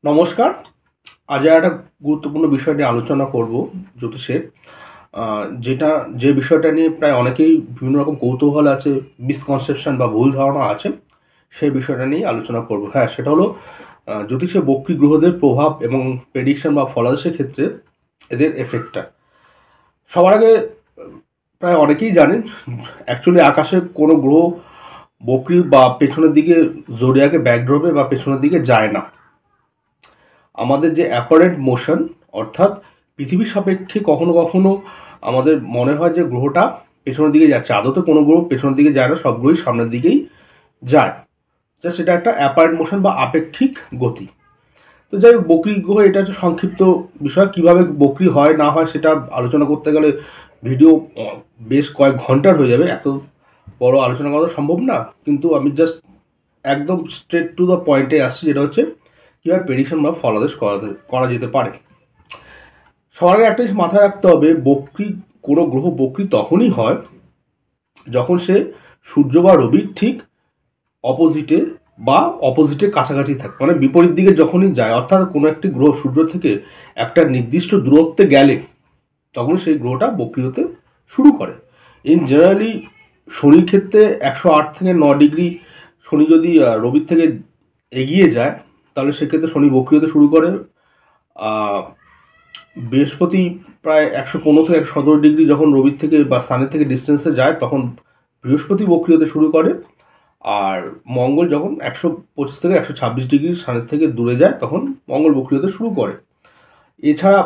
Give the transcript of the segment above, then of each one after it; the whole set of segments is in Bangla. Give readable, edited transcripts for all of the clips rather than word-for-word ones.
নমস্কার। আজ একটা গুরুত্বপূর্ণ বিষয় নিয়ে আলোচনা করব জ্যোতিষের। যে বিষয়টা নিয়ে প্রায় অনেকেই বিভিন্ন রকম কৌতূহল আছে, মিসকনসেপশন বা ভুল ধারণা আছে, সেই বিষয়টা নিয়ে আলোচনা করব। হ্যাঁ, সেটা হলো জ্যোতিষে বক্রী গ্রহদের প্রভাব এবং প্রেডিকশন বা ফলাদেশের ক্ষেত্রে এদের এফেক্টটা। সবার আগে প্রায় অনেকেই জানেন অ্যাকচুয়ালি আকাশে কোনো গ্রহ বক্রী বা পেছনের দিকে জোডিয়াকে ব্যাকড্রপে বা পেছনের দিকে যায় না। আমাদের যে অ্যাপারেন্ট মোশন, অর্থাৎ পৃথিবীর সাপেক্ষে কখনো কখনো আমাদের মনে হয় যে গ্রহটা পেছনের দিকে যাচ্ছে, আদতে কোনো গ্রহ পেছনের দিকে যায় না, সব গ্রহই সামনের দিকেই যায়। জাস্ট এটা একটা অ্যাপারেন্ট মোশন বা আপেক্ষিক গতি। তো যাই হোক, বক্রী গ্রহ এটা হচ্ছে সংক্ষিপ্ত বিষয়। কীভাবে বক্রী হয় না হয় সেটা আলোচনা করতে গেলে ভিডিও বেশ কয়েক ঘন্টার হয়ে যাবে, এত বড় আলোচনা করা সম্ভব না। কিন্তু আমি জাস্ট একদম স্ট্রেট টু দ্য পয়েন্টে আসছি, যেটা হচ্ছে কীভাবে প্রেডিকশন বা ফলাদেশ করা যেতে পারে। সবার আগে একটা জিনিস মাথায় রাখতে হবে, কোনো গ্রহ বক্রী তখনই হয় যখন সে সূর্য বা রবির ঠিক অপোজিটের কাছাকাছি থাকে, মানে বিপরীত দিকে যখনই যায়। অর্থাৎ কোনো একটি গ্রহ সূর্য থেকে একটা নির্দিষ্ট দূরত্বে গেলে তখন সেই গ্রহটা বক্রী হতে শুরু করে। ইন জেনারেলি শনির ক্ষেত্রে 108 থেকে 9 ডিগ্রি শনি যদি রবির থেকে এগিয়ে যায় তাহলে সেক্ষেত্রে শনি বক্রী হতে শুরু করে। বৃহস্পতি প্রায় 115 থেকে 117 ডিগ্রি যখন রবির থেকে বা সানের থেকে ডিস্টেন্সে যায় তখন বৃহস্পতি বক্রী হতে শুরু করে। আর মঙ্গল যখন 125 থেকে 126 ডিগ্রি সানের থেকে দূরে যায় তখন মঙ্গল বক্রী হতে শুরু করে। এছাড়া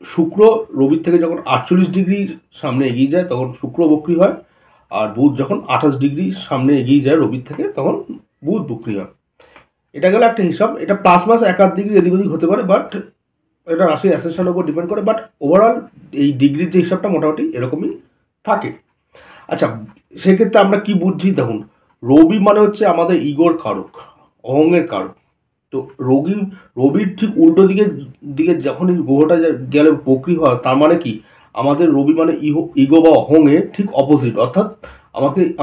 শুক্র রবির থেকে যখন 48 ডিগ্রি সামনে এগিয়ে যায় তখন শুক্র বক্রী হয়। আর বুধ যখন 28 ডিগ্রি সামনে এগিয়ে যায় রবির থেকে তখন বুধ বক্রী হয়। এটা গেল একটা হিসাব। এটা প্লাস মাস 1-8 ডিগ্রি এদিক ওদিক হতে পারে, বাট এটা রাশির অ্যাসেনশনের উপর ডিপেন্ড করে। বাট ওভারঅল এই ডিগ্রির যে হিসাবটা মোটামুটি এরকমই থাকে। আচ্ছা, সেক্ষেত্রে আমরা কি বুঝছি দেখুন, রবি মানে হচ্ছে আমাদের ইগোর কারক, অহংয়ের কারক। তো রবির ঠিক উল্টো দিকে যখনই গ্রহটা গেলে বক্রী হয়, তার মানে কি আমাদের রবি মানে ইগো বা অহংয়ের ঠিক অপোজিট। অর্থাৎ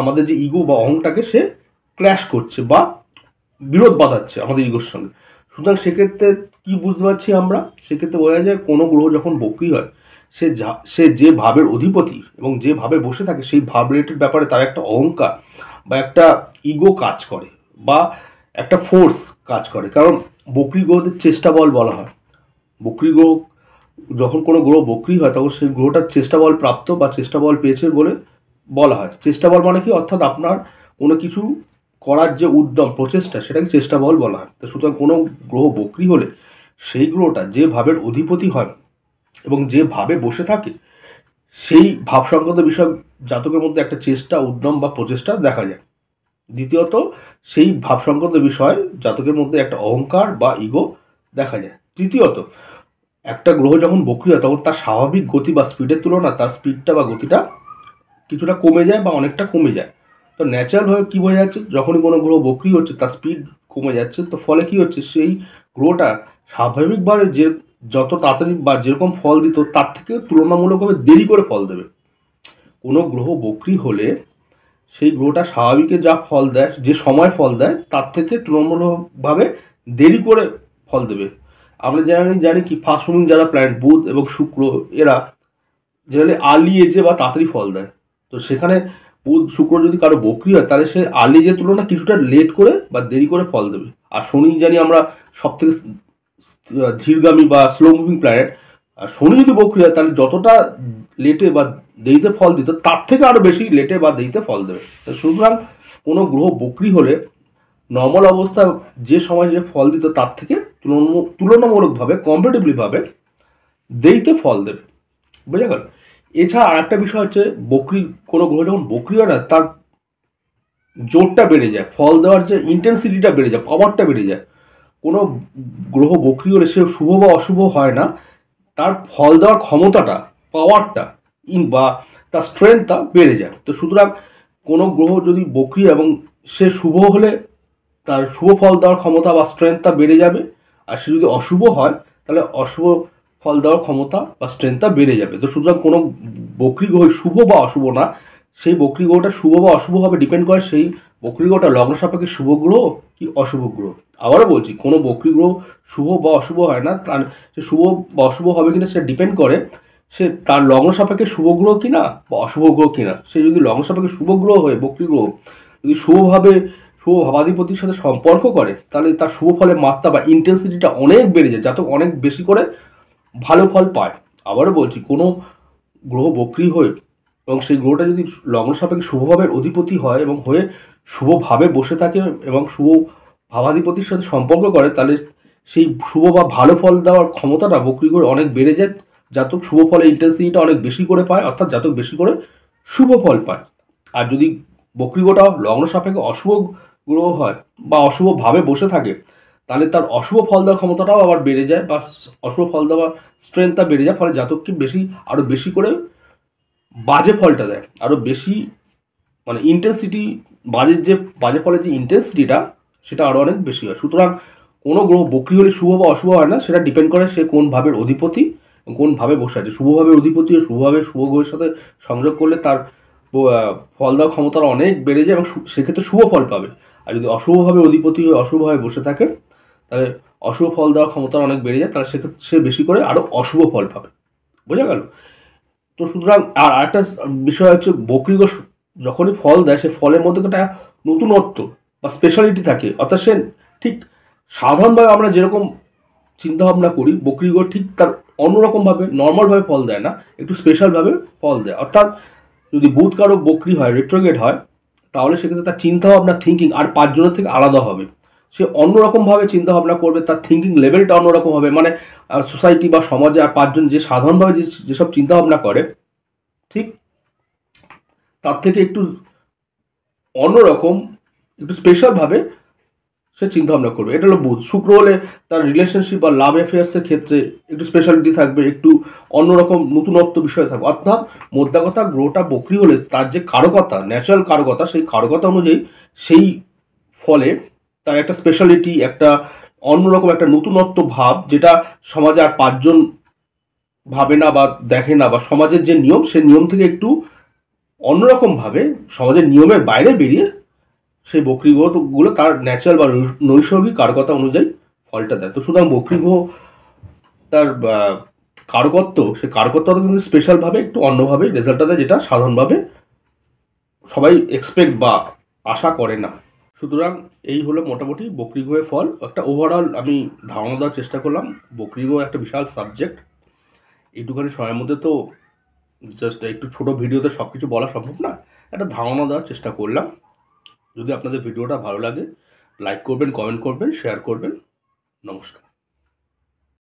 আমাদের যে ইগো বা অহংটাকে সে ক্ল্যাশ করছে বা বিরোধ বাঁধাচ্ছে আমাদের ইগোর সঙ্গে। সুতরাং সেক্ষেত্রে কি বুঝতে পারছি আমরা, সেক্ষেত্রে বোঝা যায় কোনো গ্রহ যখন বক্রী হয় সে যে ভাবের অধিপতি এবং যে ভাবে বসে থাকে সেই ভাব রিলেটেড ব্যাপারে তার একটা অহংকার বা একটা ইগো কাজ করে বা একটা ফোর্স কাজ করে। কারণ বক্রী গ্রহদের চেষ্টা বল বলা হয়। বক্রী গ্রহ যখন কোনো গ্রহ বক্রী হয় তখন সেই গ্রহটার চেষ্টা বল প্রাপ্ত বা চেষ্টা বল পেয়েছে বলে বলা হয়। চেষ্টা বল মানে কি, অর্থাৎ আপনার কোনো কিছু করার যে উদ্যম প্রচেষ্টা সেটাকে চেষ্টা বল বলা হয়। তো সুতরাং কোনো গ্রহ বক্রী হলে সেই গ্রহটা যে ভাবের অধিপতি হয় এবং যে ভাবে বসে থাকে সেই ভাব সংক্রান্ত বিষয় জাতকের মধ্যে একটা চেষ্টা, উদ্যম বা প্রচেষ্টা দেখা যায়। দ্বিতীয়ত, সেই ভাব সংক্রান্ত বিষয় জাতকের মধ্যে একটা অহংকার বা ইগো দেখা যায়। তৃতীয়ত, একটা গ্রহ যখন বক্রী হয় তখন তার স্বাভাবিক গতি বা স্পিডের তুলনায় তার স্পিডটা বা গতিটা কিছুটা কমে যায় বা অনেকটা কমে যায়। তো ন্যাচারালভাবে কী বোঝা যাচ্ছে, যখনই কোনো গ্রহ বক্রী হচ্ছে তার স্পিড কমে যাচ্ছে। তো ফলে কী হচ্ছে, সেই গ্রহটা স্বাভাবিকভাবে যত তাড়াতাড়ি বা যেরকম ফল দিত তার থেকে তুলনামূলকভাবে দেরি করে ফল দেবে। কোনো গ্রহ বক্রী হলে সেই গ্রহটা স্বাভাবিকে যা ফল দেয়, যে সময় ফল দেয় তার থেকে তুলনামূলকভাবে দেরি করে ফল দেবে। আমরা জানি কি ফাস্ট মুভিং যারা প্ল্যানেট বুধ এবং শুক্র, এরা জেনারেলি আর্লি এজে বা তাড়াতাড়ি ফল দেয়। তো সেখানে বুধ শুক্র যদি কারো বক্রী হয় তাহলে সে আর্লি এজের তুলনায় কিছুটা লেট করে বা দেরি করে ফল দেবে। আর শনি জানি আমরা সব থেকে ধীরগামী বা স্লো মুভিং প্ল্যানেট। আর শনি যদি বক্রী হয় তাহলে যতটা লেটে বা দেরিতে ফল দিত তার থেকে আরও বেশি লেটে বা দেরিতে ফল দেবে। তো সুতরাং কোনো গ্রহ বক্রী হলে নর্মাল অবস্থা যে সময় যে ফল দিত তার থেকে তুলনামূলকভাবে কম্পারেটিভলিভাবে দেরিতে ফল দেবে। বোঝা গেল? এছাড়া আর একটা বিষয় হচ্ছে, কোনো গ্রহ যখন বক্রী হয় না তার জোরটা বেড়ে যায়, ফল দেওয়ার যে ইন্টেন্সিটিটা বেড়ে যায়, পাওয়ারটা বেড়ে যায়। কোনো গ্রহ বক্রী হলে সে শুভ বা অশুভ হয় না, তার ফল দেওয়ার ক্ষমতাটা, পাওয়ারটা বা তার স্ট্রেংথটা বেড়ে যায়। তো সুতরাং কোনো গ্রহ যদি বক্রী এবং সে শুভ হলে তার শুভ ফল দেওয়ার ক্ষমতা বা স্ট্রেংথটা বেড়ে যাবে। আর সে যদি অশুভ হয় তাহলে অশুভ ফল দেওয়ার ক্ষমতা বা স্ট্রেংথটা বেড়ে যাবে। তো সুতরাং কোনো বক্রী গ্রহ শুভ বা অশুভ না, সেই বক্রী গ্রহটা শুভ বা অশুভ হবে ডিপেন্ড করে সেই বক্রী গ্রহটা লগ্ন সাপেক্ষে শুভ গ্রহ কি অশুভ গ্রহ। আবারও বলছি, কোনো বক্রী গ্রহ শুভ বা অশুভ হয় না, তার সে শুভ বা অশুভ হবে কিনা সেটা ডিপেন্ড করে সে তার লগ্ন সাপেক্ষে শুভ গ্রহ কিনা বা অশুভ গ্রহ কিনা। সে যদি লগ্ন সাপেক্ষে শুভ গ্রহ হয়, বক্রী গ্রহ যদি শুভভাবে শুভ ভাবাধিপতির সাথে সম্পর্ক করে, তাহলে তার শুভ ফলের মাত্রা বা ইন্টেন্সিটিটা অনেক বেড়ে যায়, জাতক অনেক বেশি করে ভালো ফল পায়। আবারও বলছি, কোনো গ্রহ বক্রী হয়ে এবং সেই গ্রহটা যদি লগ্ন সাপেক্ষে শুভভাবের অধিপতি হয় এবং হয়ে শুভভাবে বসে থাকে এবং শুভ ভাবাধিপতির সাথে সম্পর্ক করে, তাহলে সেই শুভ বা ভালো ফল দেওয়ার ক্ষমতাটা বক্রী গ্রহের অনেক বেড়ে যায়। জাতক শুভ ফলের ইন্টেন্সিটিটা অনেক বেশি করে পায়, অর্থাৎ জাতক বেশি করে শুভ ফল পায়। আর যদি বক্রী গ্রহটা লগ্ন সাপেক্ষে অশুভ গ্রহ হয় বা অশুভভাবে বসে থাকে, তাহলে তার অশুভ ফল দেওয়ার ক্ষমতাটাও আবার বেড়ে যায় বা অশুভ ফল দেওয়ার স্ট্রেংথটা বেড়ে যায়, ফলে জাতককে আরও বেশি করে বাজে ফলটা দেয়, আরও বেশি মানে ইন্টেন্সিটি, বাজে ফলের যে ইন্টেন্সিটিটা সেটা আরও অনেক বেশি হয়। সুতরাং কোনো গ্রহ বক্রী হলে শুভ বা অশুভ হয় না, সেটা ডিপেন্ড করে সে কোন ভাবের অধিপতি, কোন ভাবে বসে আছে। শুভভাবের অধিপতি ও শুভভাবে শুভ গ্রহের সাথে সংযোগ করলে তার ফল দেওয়ার ক্ষমতাটা অনেক বেড়ে যায় এবং সেক্ষেত্রে শুভ ফল পাবে। আর যদি অশুভভাবে অধিপতি হয়ে অশুভভাবে বসে থাকে, তাহলে অশুভ ফল দেওয়ার ক্ষমতা অনেক বেড়ে যায়, তাহলে সেক্ষেত্রে সে বেশি করে আরও অশুভ ফল পাবে। বোঝা গেল? তো সুতরাং আর একটা বিষয় হচ্ছে, বক্রী গ্রহ যখনই ফল দেয়, সে ফলের মধ্যে একটা নতুনত্ব বা স্পেশালিটি থাকে, অর্থাৎ সে ঠিক সাধারণভাবে আমরা যেরকম চিন্তাভাবনা করি, বক্রী গ্রহ ঠিক তার অন্যরকমভাবে নর্মালভাবে ফল দেয় না, একটু স্পেশালভাবে ফল দেয়। অর্থাৎ যদি বুধ কারো বক্রী হয়, রেট্রোগেট হয়, তাহলে সেক্ষেত্রে তার চিন্তাভাবনা, থিঙ্কিং আর পাঁচজনের থেকে আলাদা হবে। সে অন্যরকমভাবে চিন্তাভাবনা করবে, তার থিঙ্কিং লেভেলটা অন্যরকম হবে। মানে সোসাইটি বা সমাজে আর পাঁচজন যে সাধারণভাবে যেসব চিন্তাভাবনা করে, ঠিক তার থেকে একটু অন্যরকম, একটু স্পেশালভাবে সে চিন্তাভাবনা করবে। এটা হলো বুধ। শুক্র হলে তার রিলেশনশিপ বা লাভ অ্যাফেয়ার্সের ক্ষেত্রে একটু স্পেশালিটি থাকবে, একটু অন্যরকম নতুনত্ব বিষয় থাকবে। অর্থাৎ মোদ্দা কথা, গ্রহটা বক্রী হলে তার যে কারকতা, ন্যাচারাল কারকতা, সেই কারকতা অনুযায়ী সেই ফলে তার একটা স্পেশালিটি, একটা অন্যরকম একটা নতুনত্ব ভাব, যেটা সমাজে আর পাঁচজন ভাবে না বা দেখে না, বা সমাজের যে নিয়ম, সে নিয়ম থেকে একটু অন্যরকমভাবে সমাজের নিয়মের বাইরে বেরিয়ে সেই বক্রী গ্রহগুলো তার ন্যাচারাল বা নৈসর্গিক কারকতা অনুযায়ী ফলটা দেয়। তো সুতরাং বক্রী গ্রহ তার কারকত্ব, সেই কারকত্বটা কিন্তু স্পেশালভাবে একটু অন্যভাবে রেজাল্টটা দেয়, যেটা সাধারণভাবে সবাই এক্সপেক্ট বা আশা করে না। সুতরাং এই হলো মোটামুটি বক্রী গ্রহের ফল। একটা ওভারঅল আমি ধারণা দেওয়ার চেষ্টা করলাম। বক্রী গ্রহ একটা বিশাল সাবজেক্ট, এইটুখানি সময়ের মধ্যে তো জাস্ট একটু ছোট ভিডিওতে সব কিছু বলা সম্ভব না, একটা ধারণা দেওয়ার চেষ্টা করলাম। যদি আপনাদের ভিডিওটা ভালো লাগে, লাইক করবেন, কমেন্ট করবেন, শেয়ার করবেন। নমস্কার।